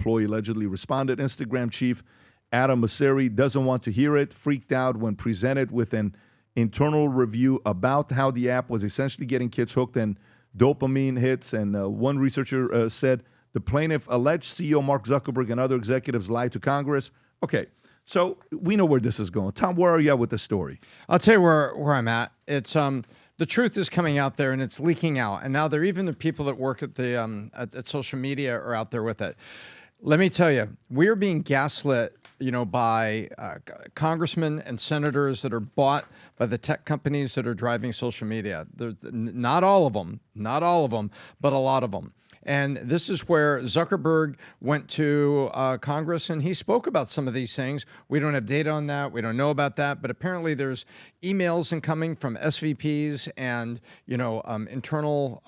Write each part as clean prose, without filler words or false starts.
employee allegedly responded. Instagram chief Adam Mosseri doesn't want to hear it, freaked out when presented with an internal review about how the app was essentially getting kids hooked and dopamine hits. And one researcher said the plaintiff alleged CEO Mark Zuckerberg and other executives lied to Congress. Okay, so we know where this is going. Tom, where are you at with the story? I'll tell you where I'm at. It's the truth is coming out there and it's leaking out. And now even the people that work at the at social media are out there with it. Let me tell you, we're being gaslit, by congressmen and senators that are bought by the tech companies that are driving social media. Not all of them, but a lot of them. And this is where Zuckerberg went to Congress and he spoke about some of these things. We don't have data on that. We don't know about that. But apparently there's emails incoming from SVPs and, internal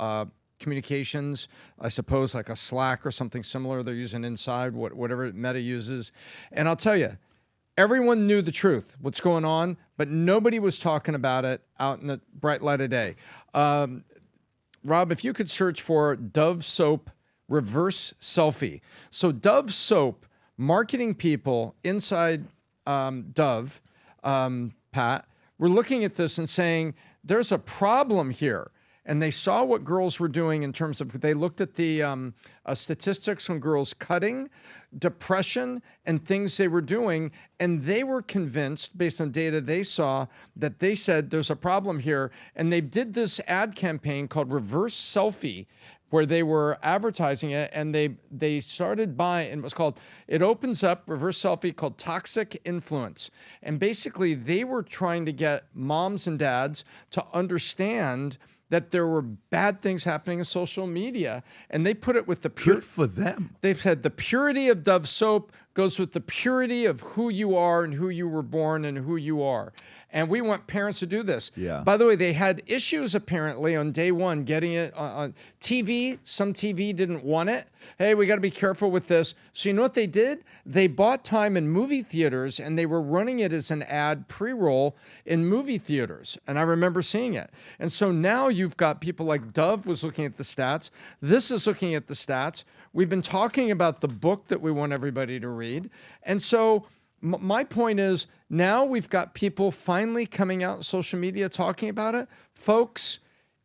communications, I suppose like a Slack or something similar they're using inside, whatever Meta uses. And I'll tell you, everyone knew the truth, what's going on, but nobody was talking about it out in the bright light of day. Rob, if you could search for Dove soap reverse selfie. So Dove soap marketing people inside Dove, Pat, were looking at this and saying, there's a problem here. And they saw what girls were doing in terms of, they looked at the statistics on girls cutting, depression, and things they were doing. And they were convinced, based on data they saw, that they said there's a problem here. And they did this ad campaign called Reverse Selfie, where they were advertising it. And they started buying, and it was called, it opens up, Reverse Selfie, called Toxic Influence. And basically, they were trying to get moms and dads to understand that there were bad things happening in social media, and they put it with the pure. Good for them. They've said the purity of Dove soap goes with the purity of who you are and who you were born and who you are. And we want parents to do this. Yeah. By the way, they had issues apparently on day one getting it on TV. Some TV didn't want it. Hey, we got to be careful with this. So you know what they did? They bought time in movie theaters and they were running it as an ad pre-roll in movie theaters. And I remember seeing it. And so now you've got people like Dove was looking at the stats. This is looking at the stats. We've been talking about the book that we want everybody to read. And so my point is, now we've got people finally coming out on social media talking about it. Folks,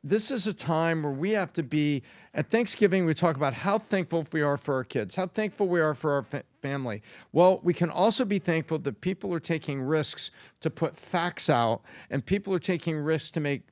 this is a time where we have to be, at Thanksgiving, we talk about how thankful we are for our kids, how thankful we are for our family. Well, we can also be thankful that people are taking risks to put facts out, and people are taking risks to make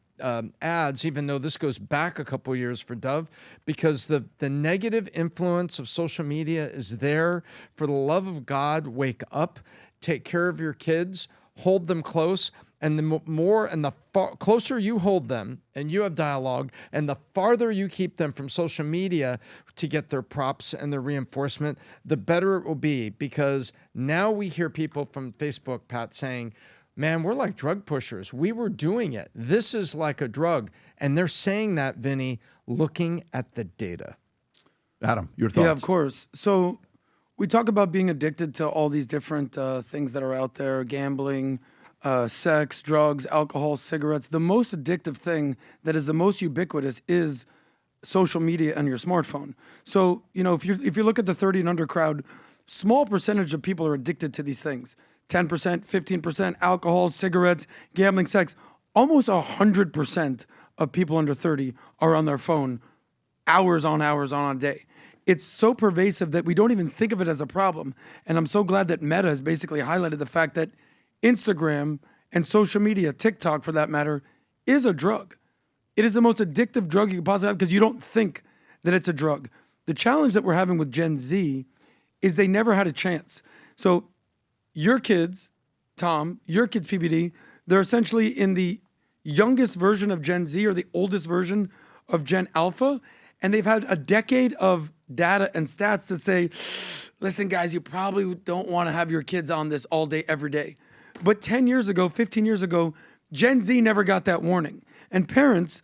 ads, even though this goes back a couple years for Dove, because the negative influence of social media is there. For the love of God, wake up, take care of your kids, hold them close, and the more and the closer you hold them and you have dialogue, and the farther you keep them from social media to get their props and their reinforcement, the better it will be. Because now we hear people from Facebook, Pat, saying, man, we're like drug pushers. We were doing it. This is like a drug. And they're saying that, Vinny, looking at the data. Adam, your thoughts? Yeah, of course. So we talk about being addicted to all these different things that are out there, gambling, sex, drugs, alcohol, cigarettes. The most addictive thing that is the most ubiquitous is social media and your smartphone. So, if you look at the 30 and under crowd, small percentage of people are addicted to these things. 10%, 15%, alcohol, cigarettes, gambling, sex. Almost 100% of people under 30 are on their phone hours on a day. It's so pervasive that we don't even think of it as a problem. And I'm so glad that Meta has basically highlighted the fact that Instagram and social media, TikTok for that matter, is a drug. It is the most addictive drug you could possibly have because you don't think that it's a drug. The challenge that we're having with Gen Z is they never had a chance. So your kids, Tom, your kids, PBD, they're essentially in the youngest version of Gen Z or the oldest version of Gen Alpha. And they've had a decade of data and stats that say, listen, guys, you probably don't want to have your kids on this all day, every day. But 10 years ago, 15 years ago, Gen Z never got that warning. And parents,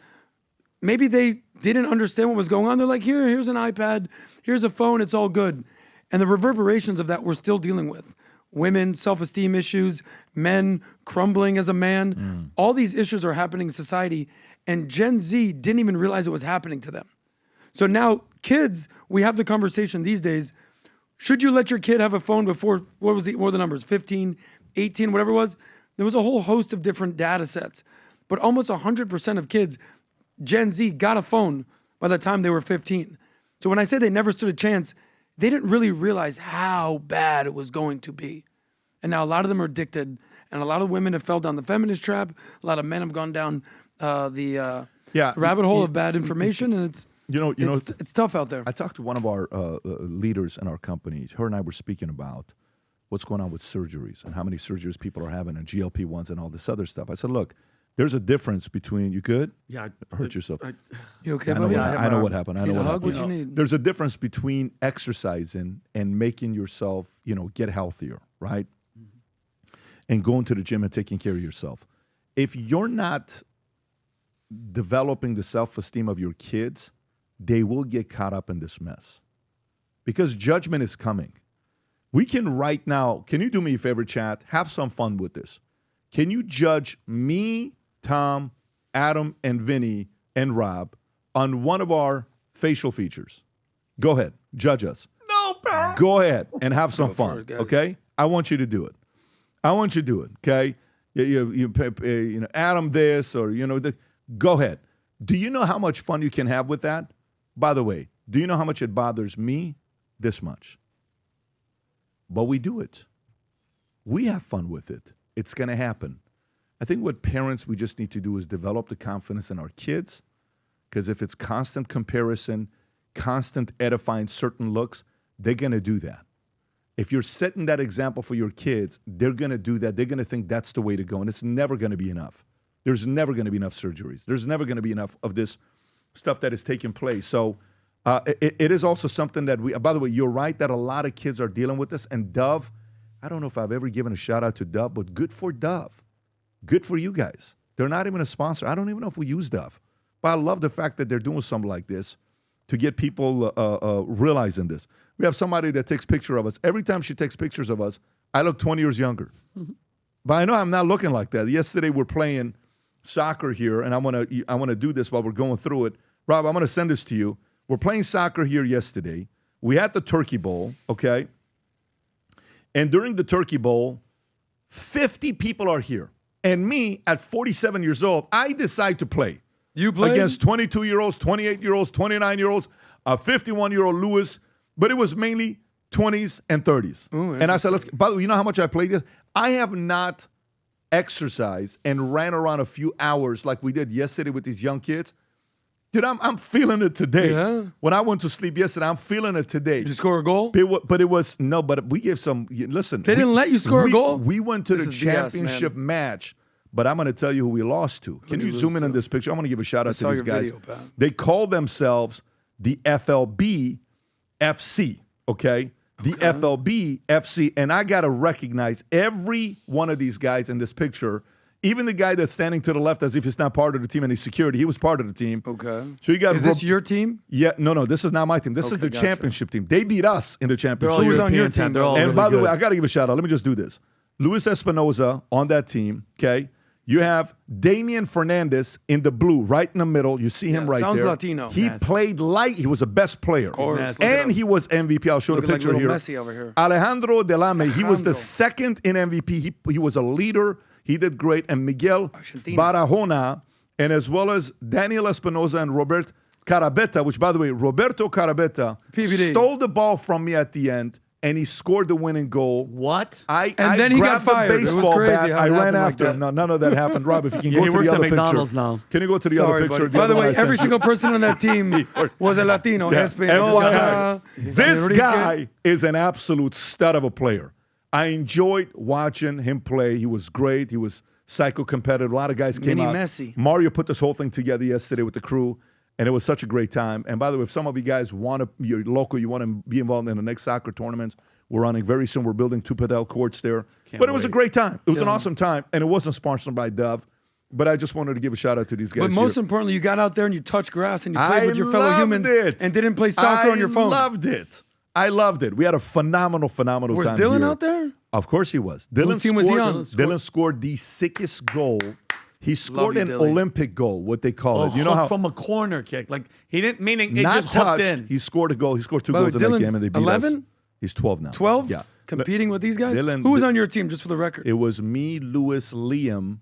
maybe they didn't understand what was going on. They're like, here's an iPad, here's a phone, it's all good. And the reverberations of that we're still dealing with. Women, self-esteem issues, men crumbling as a man. All these issues are happening in society. And Gen Z didn't even realize it was happening to them. So now kids, we have the conversation these days, Should you let your kid have a phone before, what were the numbers, 15, 18, whatever it was? There was a whole host of different data sets. But almost 100% of kids, Gen Z, got a phone by the time they were 15. So when I say they never stood a chance, they didn't really realize how bad it was going to be. And now a lot of them are addicted, and a lot of women have fell down the feminist trap. A lot of men have gone down the rabbit hole of bad information, and it's tough out there. I talked to one of our leaders in our company. Her and I were speaking about what's going on with surgeries and how many surgeries people are having and GLP-1s and all this other stuff. I said, look, there's a difference between you good? Yeah, hurt yourself. You okay, I know, buddy? I know what happened. I know Need a what hug? happened. What you need? There's a difference between exercising and making yourself, get healthier, right? And going to the gym and taking care of yourself. If you're not developing the self-esteem of your kids, they will get caught up in this mess. Because judgment is coming. We can right now, can you do me a favor, chat? Have some fun with this. Can you judge me, Tom, Adam, and Vinny, and Rob on one of our facial features? Go ahead. Judge us. No, pal. Go ahead and have some fun, it, guys. okay? I want you to do it. I want you to do it, okay? You Adam this or, go ahead. Do you know how much fun you can have with that? By the way, do you know how much it bothers me? This much. But we do it. We have fun with it. It's going to happen. I think what parents we just need to do is develop the confidence in our kids, because if it's constant comparison, constant edifying certain looks, they're going to do that. If you're setting that example for your kids, they're going to do that. They're going to think that's the way to go, and it's never going to be enough. There's never going to be enough surgeries. There's never going to be enough of this stuff that is taking place. So it is also something that by the way, you're right that a lot of kids are dealing with this. And Dove, I don't know if I've ever given a shout out to Dove, but good for Dove. Good for you guys. They're not even a sponsor. I don't even know if we use Dove. But I love the fact that they're doing something like this to get people realizing this. We have somebody that takes picture of us. Every time she takes pictures of us, I look 20 years younger. Mm-hmm. But I know I'm not looking like that. Yesterday we're playing soccer here, and I want to do this while we're going through it. Rob, I'm going to send this to you. We're playing soccer here yesterday. We had the Turkey Bowl, okay? And during the Turkey Bowl, 50 people are here. And me, at 47 years old, I decide to play. You play? Against 22-year-olds, 28-year-olds, 29-year-olds, a 51-year-old Lewis. But it was mainly 20s and 30s. Ooh, and I said, by the way, you know how much I played this? I have not exercised and ran around a few hours like we did yesterday with these young kids. Dude, I'm feeling it today. Yeah. When I went to sleep yesterday, I'm feeling it today. Did you score a goal? But we gave some, listen. They didn't let you score a goal? We went to This the is BS, championship match, but I'm going to tell you who we lost to. Can you zoom in on this picture? I'm going to give a shout out to these guys. Video, Pat. They call themselves the FLB FC, okay? The FLB FC, and I got to recognize every one of these guys in this picture. Even the guy that's standing to the left as if he's not part of the team and he's security, he was part of the team. Okay. So you got. Is this your team? Yeah, no, this is not my team. This is the gotcha. championship team. They beat us in the championship. Who was on your team? They're all And really by the good. way, I got to give a shout out. Let me just do this. Luis Espinoza on that team, okay? You have Damian Fernandez in the blue, right in the middle. You see him right sounds there. Latino. He Nasty. played light. He was the best player. Of course. nasty. Look at And him. he was MVP. I'll show the Looking like picture little here. Messi over here. Alejandro Delame, he was the Alejandro. second in MVP. He was a leader. He did great. And Miguel Argentina. Barahona, and as well as Daniel Espinoza and Robert Carabetta, which, by the way, Roberto Carabetta PVD. stole the ball from me at the end, and he scored the winning goal. What? I then he got grabbed the fired. It was baseball crazy bat. how I it ran happened like after him. that. No, none of that happened. Rob, if you can Yeah, go he to works the at other McDonald's picture. now. Can you go to the Sorry, other picture? buddy. By the one way, I sent every you? single person on that team was a Latino. Yeah, Espinoza. This Enrique. guy is an absolute stud of a player. I enjoyed watching him play. He was great. He was psycho-competitive. A lot of guys came Mini out. Messi. Mario put this whole thing together yesterday with the crew, and it was such a great time. And by the way, if some of you guys you're local, you want to be involved in the next soccer tournaments, we're running very soon. We're building 2 padel courts there. But it was a wait. great time. It was an awesome time, and it wasn't sponsored by Dove. But I just wanted to give a shout out to these guys. But most here. importantly, you got out there and you touched grass and you played with your fellow loved humans it. and didn't play soccer on your phone. I loved it. We had a phenomenal Was time Dylan here. out there? Of course he was. Dylan team was he on? Dylan scored the sickest goal. He scored you, an Dylan. Olympic goal, what they call Oh, it. You know how from a corner kick. Like he didn't meaning it not just hooked touched. in. He scored a goal. He scored 2 By the goals way, in that Dylan's game, and they beat us. 11? He's 12 now. 12? Yeah. Competing with these guys? Dylan- Who was on your team, just for the record? It was me, Lewis, Liam,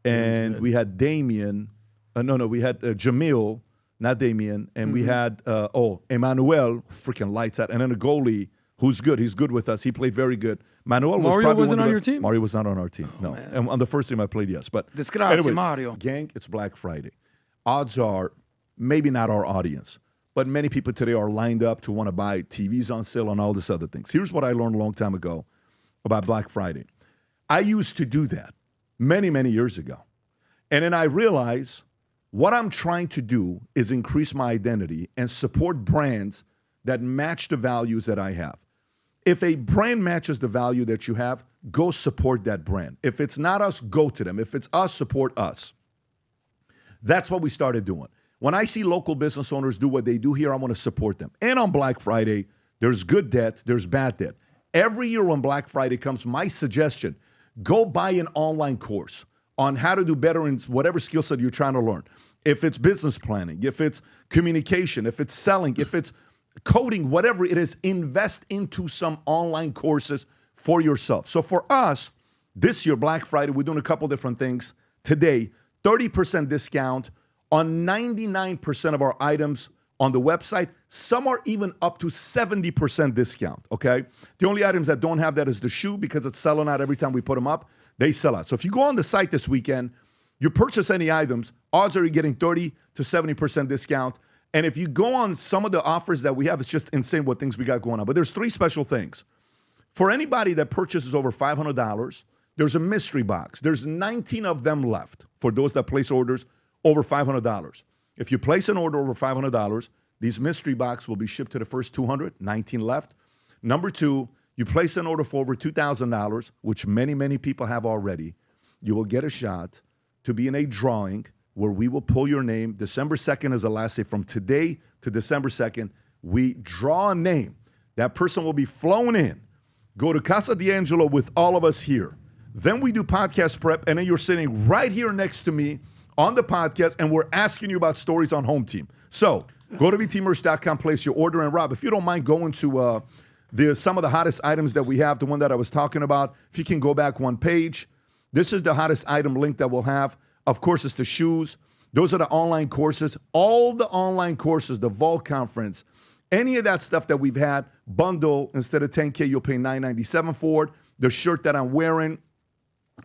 and we had Damien. We had Jamil, not Damien, and we had Emmanuel, freaking lights out, and then a goalie who's good. He's good with us. He played very good. Manuel was Mario probably wasn't one of on the- your team? Mario was not on our team. No, and on the first team I played, yes. But Disgrazie, anyways, Mario. gang, it's Black Friday. Odds are, maybe not our audience, but many people today are lined up to want to buy TVs on sale and all this other things. Here's what I learned a long time ago about Black Friday. I used to do that many, many years ago. And then I realized what I'm trying to do is increase my identity and support brands that match the values that I have. If a brand matches the value that you have, go support that brand. If it's not us, go to them. If it's us, support us. That's what we started doing. When I see local business owners do what they do here, I want to support them. And on Black Friday, there's good debt, there's bad debt. Every year when Black Friday comes, my suggestion, go buy an online course on how to do better in whatever skill set you're trying to learn. If it's business planning, if it's communication, if it's selling, if it's coding, whatever it is, invest into some online courses for yourself. So for us, this year, Black Friday, we're doing a couple different things. Today, 30% discount on 99% of our items on the website. Some are even up to 70% discount, okay? The only items that don't have that is the shoe, because it's selling out every time we put them up. They sell out. So if you go on the site this weekend, you purchase any items, odds are you're getting 30 to 70% discount. And if you go on some of the offers that we have, it's just insane what things we got going on. But there's 3 special things. For anybody that purchases over $500, there's a mystery box. There's 19 of them left for those that place orders over $500. If you place an order over $500, these mystery box will be shipped to the first 200, 19 left. Number 2, you place an order for over $2,000, which many, many people have already. You will get a shot to be in a drawing where we will pull your name. December 2nd is the last day. From today to December 2nd, we draw a name. That person will be flown in. Go to Casa D'Angelo with all of us here. Then we do podcast prep, and then you're sitting right here next to me on the podcast, and we're asking you about stories on Home Team. So go to vtmerch.com, place your order, and Rob, if you don't mind going to some of the hottest items that we have, the one that I was talking about, if you can go back one page, this is the hottest item link that we'll have. Of course, it's the shoes. Those are the online courses. All the online courses, the Vault Conference, any of that stuff that we've had, bundle, instead of $10K, you'll pay $997 for it. The shirt that I'm wearing,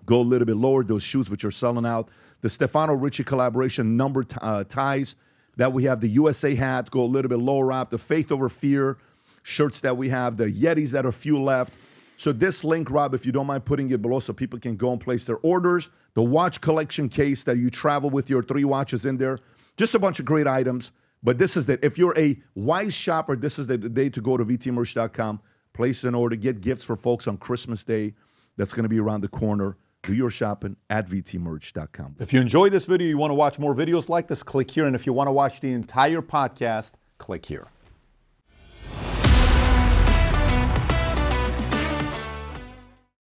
go a little bit lower. Those shoes which are selling out. The Stefano Ricci collaboration number ties that we have. The USA hat, go a little bit lower up. The Faith Over Fear shirts that we have. The Yetis that are few left. So this link, Rob, if you don't mind putting it below so people can go and place their orders. The watch collection case that you travel with your 3 watches in there. Just a bunch of great items. But this is it. If you're a wise shopper, this is the day to go to vtmerch.com. Place an order. Get gifts for folks on Christmas Day. That's going to be around the corner. Do your shopping at vtmerch.com. If you enjoyed this video, you want to watch more videos like this, click here. And if you want to watch the entire podcast, click here.